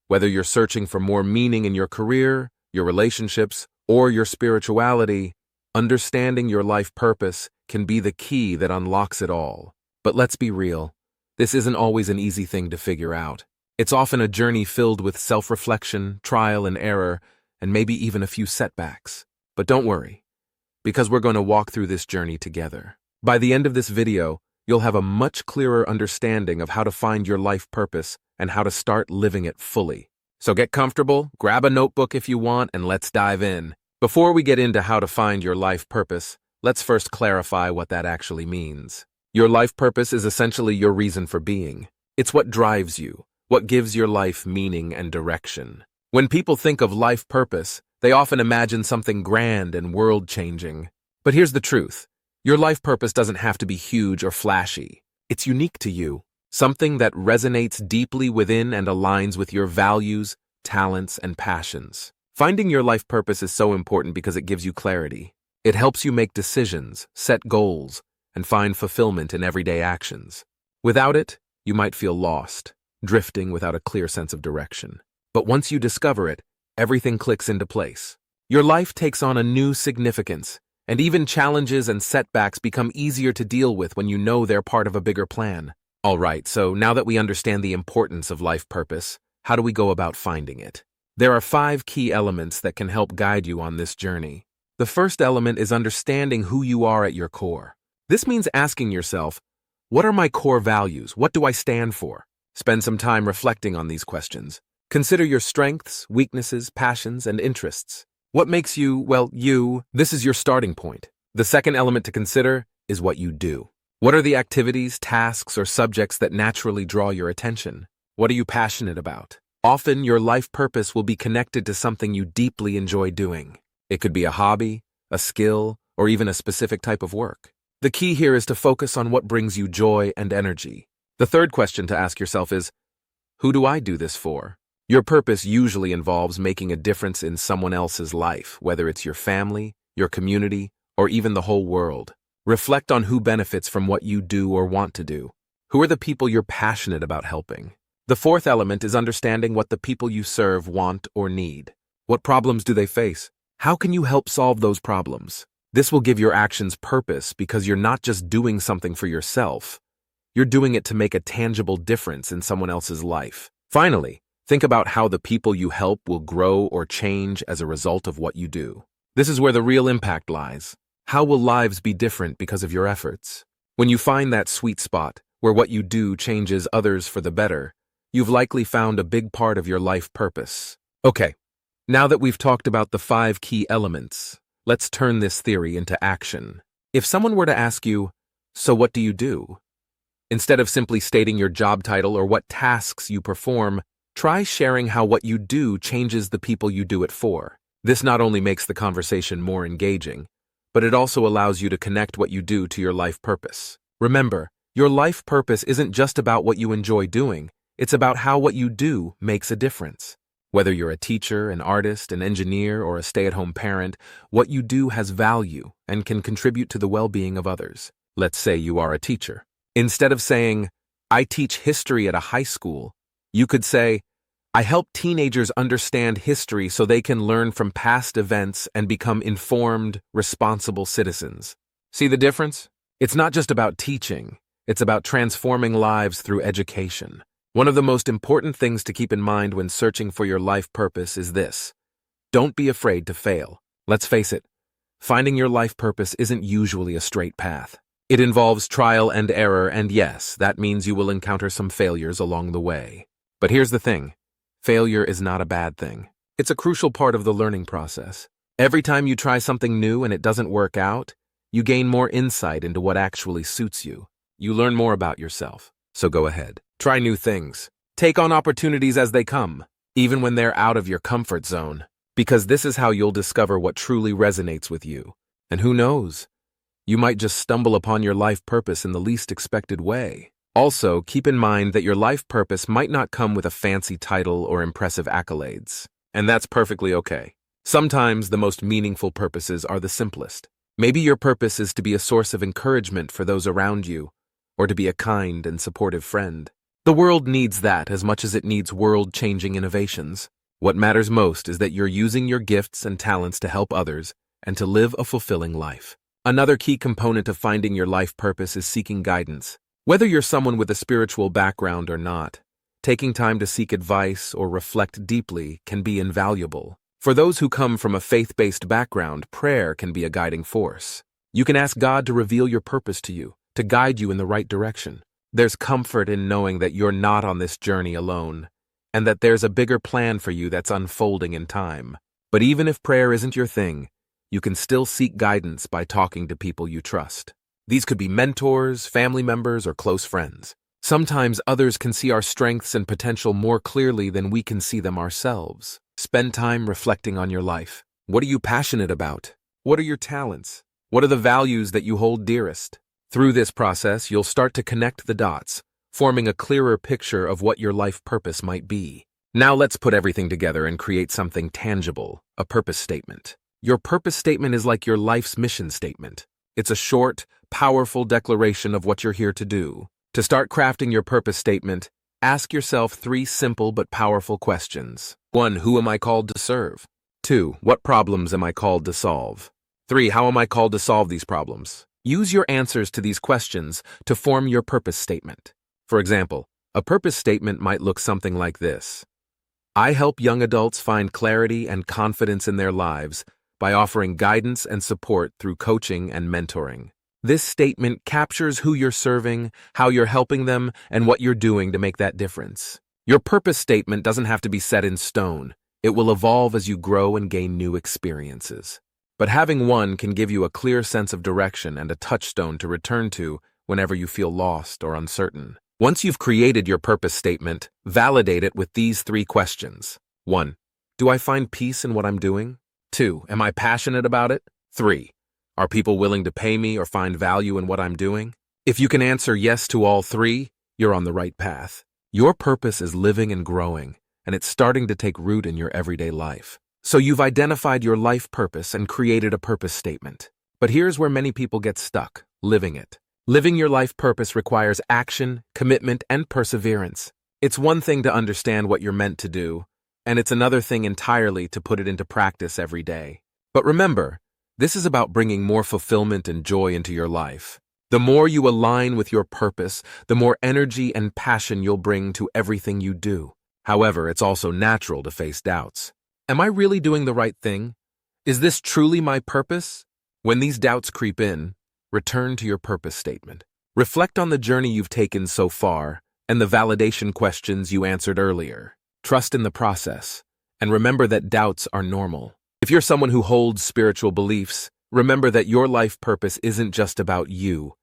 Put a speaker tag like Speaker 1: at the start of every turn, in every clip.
Speaker 1: Whether you're searching for more meaning in your career, your relationships, or your spirituality, understanding your life purpose can be the key that unlocks it all. But let's be real, this isn't always an easy thing to figure out. It's often a journey filled with self-reflection, trial and error, and maybe even a few setbacks. But don't worry, because we're going to walk through this journey together. By the end of this video, you'll have a much clearer understanding of how to find your life purpose and how to start living it fully. So get comfortable, grab a notebook if you want, and let's dive in. Before we get into how to find your life purpose, let's first clarify what that actually means. Your life purpose is essentially your reason for being. It's what drives you, what gives your life meaning and direction. When people think of life purpose, they often imagine something grand and world-changing. But here's the truth. Your life purpose doesn't have to be huge or flashy. It's unique to you, something that resonates deeply within and aligns with your values, talents, and passions. Finding your life purpose is so important because it gives you clarity. It helps you make decisions, set goals, and find fulfillment in everyday actions. Without it, you might feel lost, drifting without a clear sense of direction. But once you discover it, everything clicks into place. Your life takes on a new significance, and even challenges and setbacks become easier to deal with when you know they're part of a bigger plan. All right, so now that we understand the importance of life purpose, how do we go about finding it? There are 5 key elements that can help guide you on this journey. The first element is understanding who you are at your core. This means asking yourself, what are my core values? What do I stand for? Spend some time reflecting on these questions. Consider your strengths, weaknesses, passions, and interests. What makes you, well, you? This is your starting point. The second element to consider is what you do. What are the activities, tasks, or subjects that naturally draw your attention? What are you passionate about? Often, your life purpose will be connected to something you deeply enjoy doing. It could be a hobby, a skill, or even a specific type of work. The key here is to focus on what brings you joy and energy. The third question to ask yourself is, who do I do this for? Your purpose usually involves making a difference in someone else's life, whether it's your family, your community, or even the whole world. Reflect on who benefits from what you do or want to do. Who are the people you're passionate about helping? The fourth element is understanding what the people you serve want or need. What problems do they face? How can you help solve those problems? This will give your actions purpose because you're not just doing something for yourself. You're doing it to make a tangible difference in someone else's life. Finally, think about how the people you help will grow or change as a result of what you do. This is where the real impact lies. How will lives be different because of your efforts? When you find that sweet spot, where what you do changes others for the better, you've likely found a big part of your life purpose. Okay, now that we've talked about the 5 key elements, let's turn this theory into action. If someone were to ask you, so what do you do? Instead of simply stating your job title or what tasks you perform, try sharing how what you do changes the people you do it for. This not only makes the conversation more engaging, but it also allows you to connect what you do to your life purpose. Remember, your life purpose isn't just about what you enjoy doing, it's about how what you do makes a difference. Whether you're a teacher, an artist, an engineer, or a stay-at-home parent, what you do has value and can contribute to the well-being of others. Let's say you are a teacher. Instead of saying, I teach history at a high school, you could say, I help teenagers understand history so they can learn from past events and become informed, responsible citizens. See the difference? It's not just about teaching, it's about transforming lives through education. One of the most important things to keep in mind when searching for your life purpose is this. Don't be afraid to fail. Let's face it, finding your life purpose isn't usually a straight path. It involves trial and error, and yes, that means you will encounter some failures along the way. But here's the thing. Failure is not a bad thing. It's a crucial part of the learning process. Every time you try something new and it doesn't work out, you gain more insight into what actually suits you. You learn more about yourself. So go ahead. Try new things. Take on opportunities as they come, even when they're out of your comfort zone, because this is how you'll discover what truly resonates with you. And who knows? You might just stumble upon your life purpose in the least expected way. Also, keep in mind that your life purpose might not come with a fancy title or impressive accolades. And that's perfectly okay. Sometimes the most meaningful purposes are the simplest. Maybe your purpose is to be a source of encouragement for those around you, or to be a kind and supportive friend. The world needs that as much as it needs world-changing innovations. What matters most is that you're using your gifts and talents to help others and to live a fulfilling life. Another key component of finding your life purpose is seeking guidance. Whether you're someone with a spiritual background or not, taking time to seek advice or reflect deeply can be invaluable. For those who come from a faith-based background, prayer can be a guiding force. You can ask God to reveal your purpose to you, to guide you in the right direction. There's comfort in knowing that you're not on this journey alone, and that there's a bigger plan for you that's unfolding in time. But even if prayer isn't your thing, you can still seek guidance by talking to people you trust. These could be mentors, family members, or close friends. Sometimes others can see our strengths and potential more clearly than we can see them ourselves. Spend time reflecting on your life. What are you passionate about? What are your talents? What are the values that you hold dearest? Through this process, you'll start to connect the dots, forming a clearer picture of what your life purpose might be. Now let's put everything together and create something tangible, a purpose statement. Your purpose statement is like your life's mission statement. It's a short, powerful declaration of what you're here to do. To start crafting your purpose statement, ask yourself 3 simple but powerful questions. 1. Who am I called to serve? 2. What problems am I called to solve? 3. How am I called to solve these problems? Use your answers to these questions to form your purpose statement. For example, a purpose statement might look something like this. I help young adults find clarity and confidence in their lives by offering guidance and support through coaching and mentoring. This statement captures who you're serving, how you're helping them, and what you're doing to make that difference. Your purpose statement doesn't have to be set in stone. It will evolve as you grow and gain new experiences. But having one can give you a clear sense of direction and a touchstone to return to whenever you feel lost or uncertain. Once you've created your purpose statement, validate it with these 3 questions. 1. Do I find peace in what I'm doing? 2. Am I passionate about it? 3. Are people willing to pay me or find value in what I'm doing? If you can answer yes to all 3, you're on the right path. Your purpose is living and growing, and it's starting to take root in your everyday life. So you've identified your life purpose and created a purpose statement. But here's where many people get stuck, living it. Living your life purpose requires action, commitment, and perseverance. It's one thing to understand what you're meant to do, and it's another thing entirely to put it into practice every day. But remember, this is about bringing more fulfillment and joy into your life. The more you align with your purpose, the more energy and passion you'll bring to everything you do. However, it's also natural to face doubts. Am I really doing the right thing? Is this truly my purpose? When these doubts creep in, return to your purpose statement. Reflect on the journey you've taken so far and the validation questions you answered earlier. Trust in the process, and remember that doubts are normal. If you're someone who holds spiritual beliefs, remember that your life purpose isn't just about you.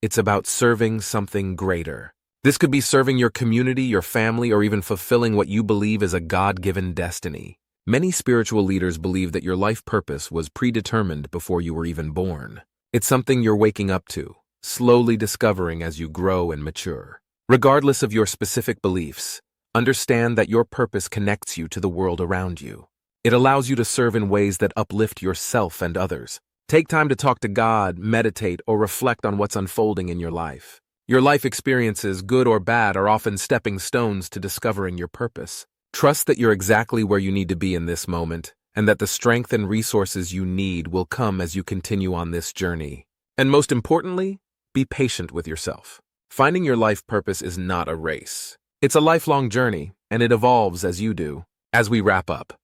Speaker 1: It's about serving something greater. This could be serving your community, your family, or even fulfilling what you believe is a God-given destiny. Many spiritual leaders believe that your life purpose was predetermined before you were even born. It's something you're waking up to, slowly discovering as you grow and mature. Regardless of your specific beliefs, understand that your purpose connects you to the world around you. It allows you to serve in ways that uplift yourself and others. Take time to talk to God, meditate, or reflect on what's unfolding in your life. Your life experiences, good or bad, are often stepping stones to discovering your purpose. Trust that you're exactly where you need to be in this moment, and that the strength and resources you need will come as you continue on this journey. And most importantly, be patient with yourself. Finding your life purpose is not a race. It's a lifelong journey, and it evolves as you do. As we wrap up,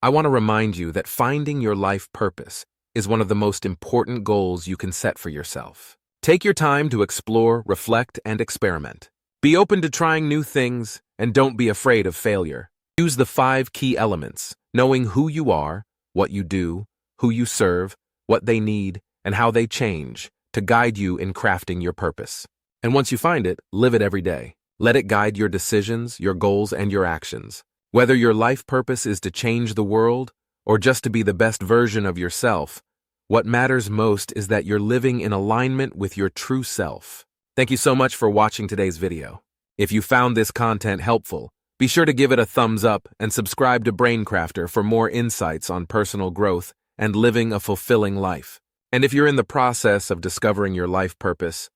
Speaker 1: I want to remind you that finding your life purpose is one of the most important goals you can set for yourself. Take your time to explore, reflect, and experiment. Be open to trying new things, and don't be afraid of failure. Use the 5 key elements, knowing who you are, what you do, who you serve, what they need, and how they change, to guide you in crafting your purpose. And once you find it, live it every day. Let it guide your decisions, your goals, and your actions. Whether your life purpose is to change the world or just to be the best version of yourself, what matters most is that you're living in alignment with your true self. Thank you so much for watching today's video. If you found this content helpful, be sure to give it a thumbs up and subscribe to BrainCrafter for more insights on personal growth and living a fulfilling life. And if you're in the process of discovering your life purpose,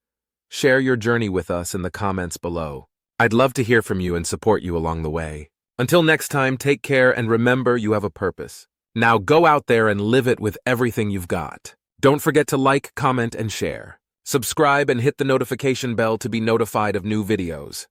Speaker 1: share your journey with us in the comments below. I'd love to hear from you and support you along the way. Until next time, take care and remember you have a purpose. Now go out there and live it with everything you've got. Don't forget to like, comment, and share. Subscribe and hit the notification bell to be notified of new videos.